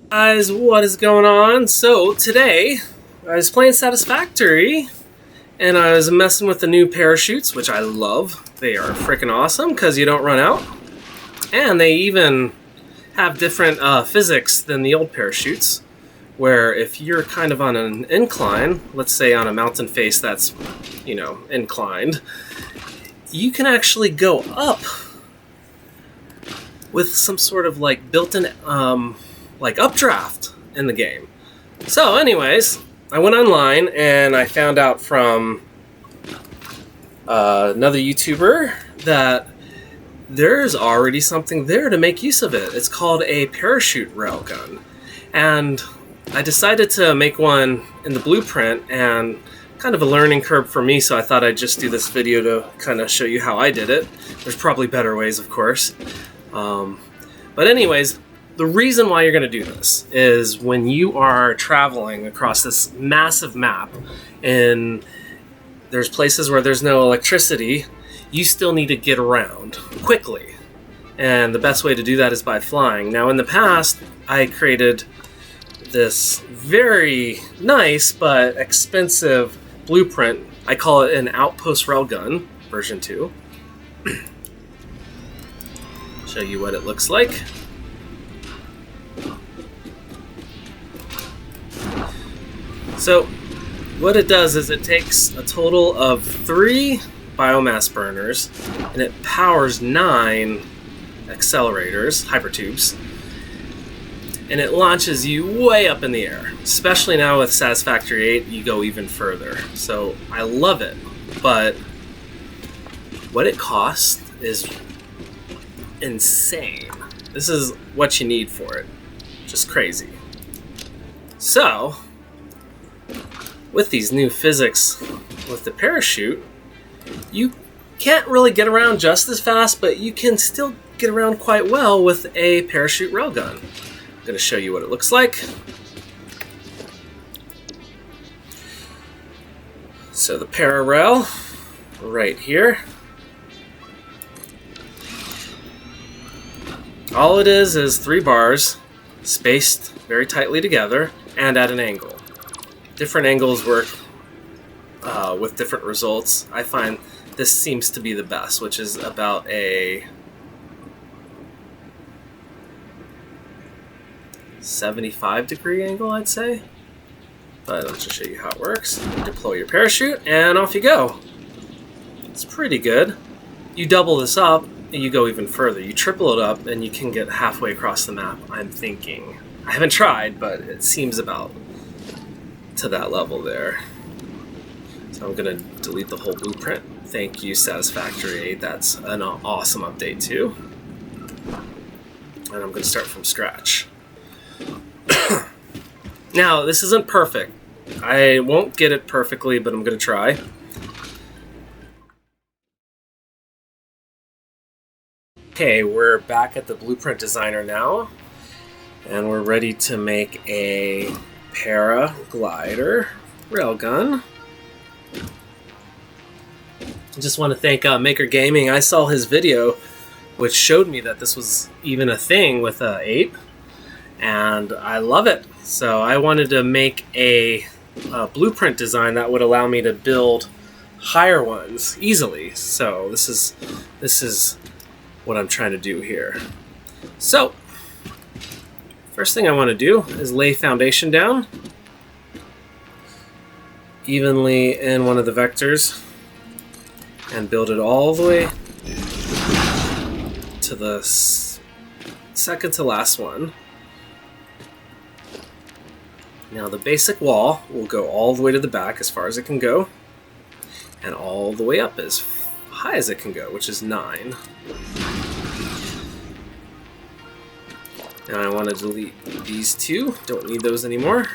Guys, what is going on? So today I was playing Satisfactory and I was messing with the new parachutes, which I love. They are freaking awesome because you don't run out, and they even have different physics than the old parachutes, where if you're kind of on an incline, let's say on a mountain face that's, inclined, you can actually go up with some sort of like built-in updraft in the game. So anyways, I went online and I found out from another YouTuber that there's already something there to make use of it. It's called a parachute railgun. And I decided to make one in the blueprint, and kind of a learning curve for me, so I thought I'd just do this video to kind of show you how I did it. There's probably better ways, of course. But anyways, the reason why you're going to do this is when you are traveling across this massive map and there's places where there's no electricity, you still need to get around quickly. And the best way to do that is by flying. Now, in the past, I created this very nice but expensive blueprint. I call it an Outpost Railgun version 2. Show you what it looks like. So what it does is it takes a total of 3 biomass burners and it powers 9 accelerators, hypertubes, and it launches you way up in the air. Especially now with Satisfactory 8, you go even further. So I love it, but what it costs is insane. This is what you need for it. Just crazy. So, with these new physics with the parachute, you can't really get around just as fast, but you can still get around quite well with a parachute railgun. I'm going to show you what it looks like. So the para-rail right here. All it is 3 bars spaced very tightly together and at an angle. Different angles work with different results. I find this seems to be the best, which is about a 75-degree angle, I'd say. But I'll just show you how it works. Deploy your parachute, and off you go. It's pretty good. You double this up, and you go even further. You triple it up, and you can get halfway across the map, I'm thinking. I haven't tried, but it seems about to that level there. So I'm going to delete the whole blueprint. Thank you, Satisfactory 8. That's an awesome update, too. And I'm going to start from scratch. Now, this isn't perfect. I won't get it perfectly, but I'm going to try. Okay, we're back at the Blueprint Designer now, and we're ready to make a paraglider railgun. I just want to thank Maker Gaming. I saw his video, which showed me that this was even a thing with Ape, and I love it. So I wanted to make a blueprint design that would allow me to build higher ones easily. So this is what I'm trying to do here. So first thing I want to do is lay foundation down evenly in one of the vectors and build it all the way to the second to last one. Now the basic wall will go all the way to the back as far as it can go, and all the way up as high as it can go, which is 9. Now I want to delete these 2. Don't need those anymore.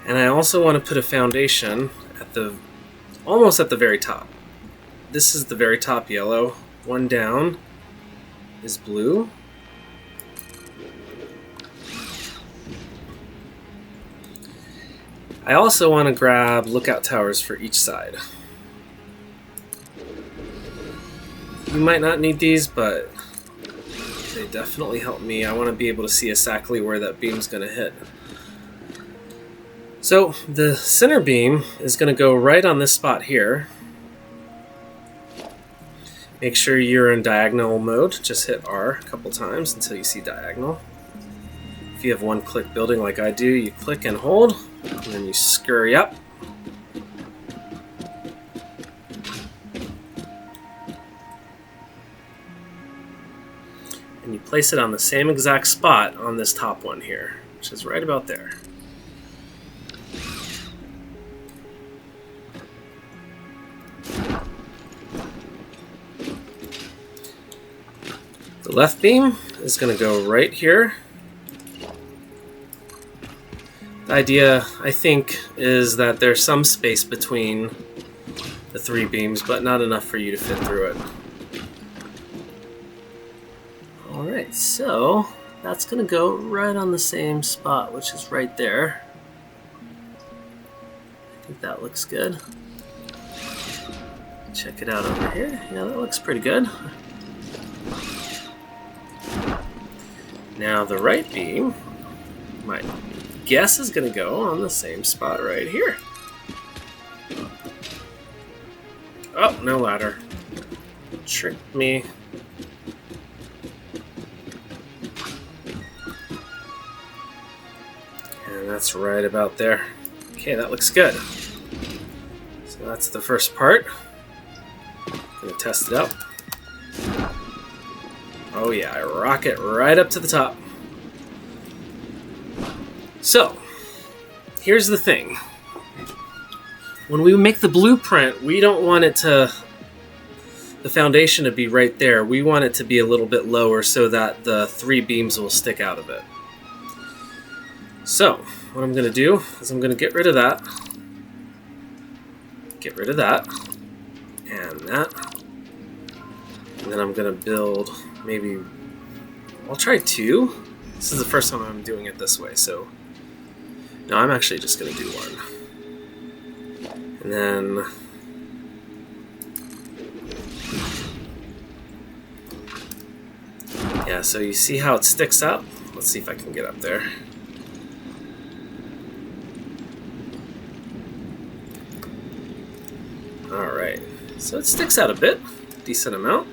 And I also want to put a foundation at almost at the very top. This is the very top yellow. One down is blue. I also want to grab lookout towers for each side. You might not need these, but they would definitely help me. I want to be able to see exactly where that beam's going to hit. So the center beam is going to go right on this spot here. Make sure you're in diagonal mode. Just hit R a couple times until you see diagonal. If you have one-click building like I do, you click and hold, and then you scurry up. And you place it on the same exact spot on this top one here, which is right about there. The left beam is going to go right here. The idea, I think, is that there's some space between the three beams, but not enough for you to fit through it. Alright, so that's going to go right on the same spot, which is right there. I think that looks good. Check it out over here. Yeah, that looks pretty good. Now the right beam, my guess, is going to go on the same spot right here. Oh, no ladder. Tricked me. And that's right about there. Okay, that looks good. So that's the first part. I'm going to test it out. Oh yeah, I rock it right up to the top. So, here's the thing. When we make the blueprint, we don't want it to, the foundation to be right there. We want it to be a little bit lower so that the three beams will stick out of it. So, what I'm going to do is I'm going to get rid of that. Get rid of that. And that. And then I'm going to build maybe, I'll try two. This is the first time I'm doing it this way, so no, I'm actually just going to do one. And then yeah, so you see how it sticks up? Let's see if I can get up there. Alright, so it sticks out a bit, decent amount.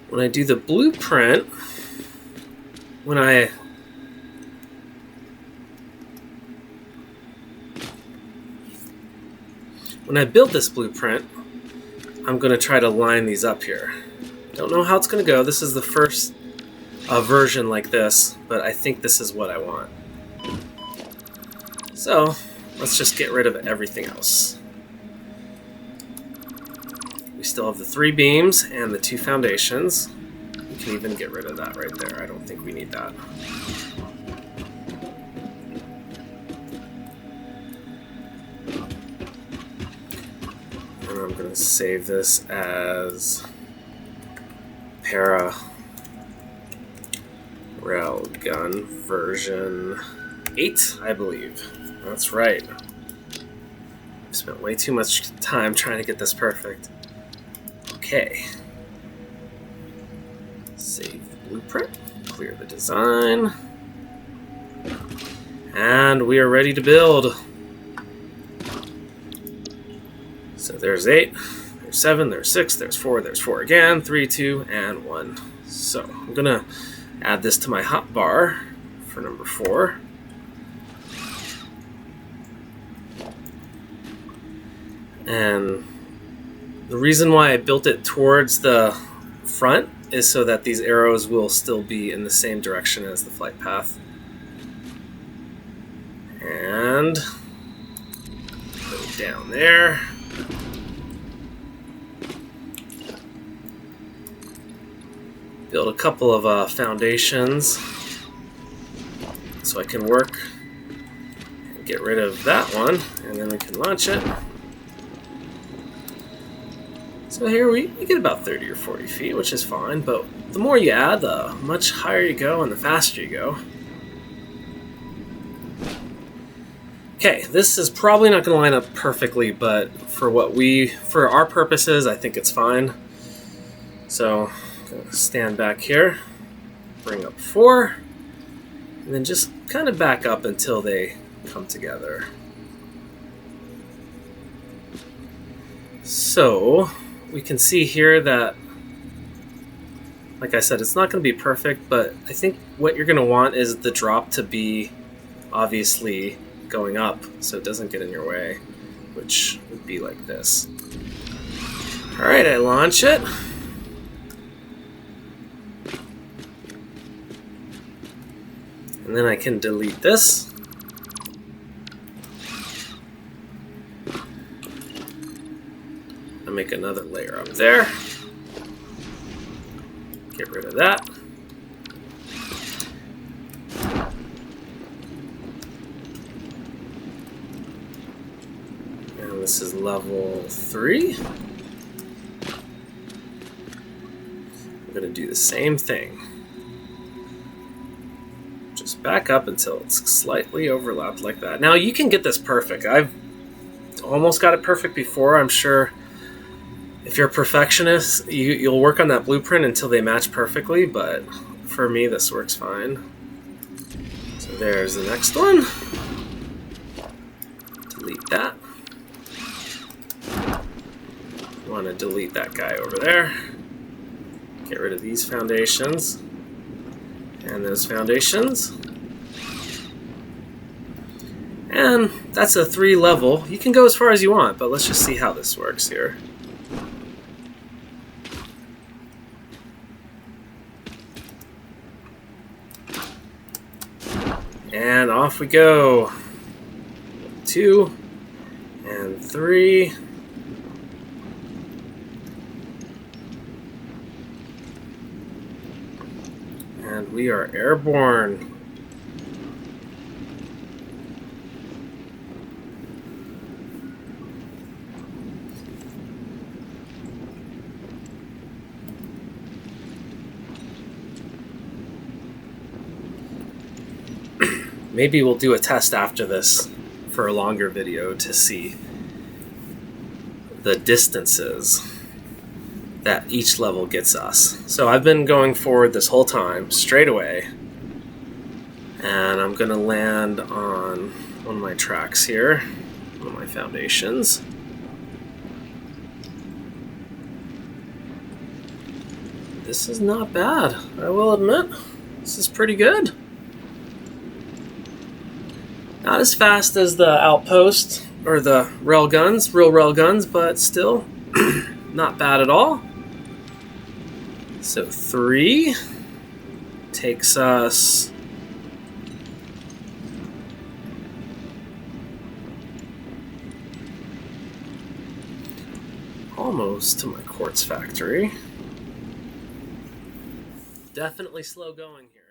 When I do the blueprint, when I build this blueprint, I'm going to try to line these up here. Don't know how it's going to go. This is the first version like this, but I think this is what I want. So let's just get rid of everything else. We still have the three beams and the two foundations. We can even get rid of that right there. I don't think we need that. And I'm going to save this as Para Railgun version 8, I believe. That's right. I've spent way too much time trying to get this perfect. Okay. Save the blueprint, clear the design, and we are ready to build. So there's 8, there's 7, there's 6, there's 4 again, 3, 2, and 1. So I'm gonna add this to my hotbar for number 4. And the reason why I built it towards the front is so that these arrows will still be in the same direction as the flight path. And put it down there. Build a couple of foundations so I can work and get rid of that one, and then we can launch it. So here we get about 30 or 40 feet, which is fine, but the more you add, the much higher you go and the faster you go. Okay, this is probably not going to line up perfectly, but for our purposes, I think it's fine. So I'm Gonna stand back here, bring up 4, and then just kind of back up until they come together. So we can see here that, like I said, it's not going to be perfect, but I think what you're going to want is the drop to be obviously going up so it doesn't get in your way, which would be like this. All right, I launch it. And then I can delete this. I'll make another layer up there. Get rid of that. And this is level 3. I'm going to do the same thing. Just back up until it's slightly overlapped like that. Now you can get this perfect. I've almost got it perfect before. I'm sure if you're a perfectionist, you'll work on that blueprint until they match perfectly, but for me this works fine. So there's the next one. Delete that. Want to delete that guy over there. Get rid of these foundations. And those foundations. And that's a 3 level. You can go as far as you want, but let's just see how this works here. And off we go. 2 and 3. And we are airborne. Maybe we'll do a test after this for a longer video to see the distances that each level gets us. So I've been going forward this whole time, straight away. And I'm gonna land on one of my tracks here, one of my foundations. This is not bad, I will admit. This is pretty good. Not as fast as the outpost or the real rail guns, but still not bad at all. So 3 takes us almost to my quartz factory. Definitely slow going here.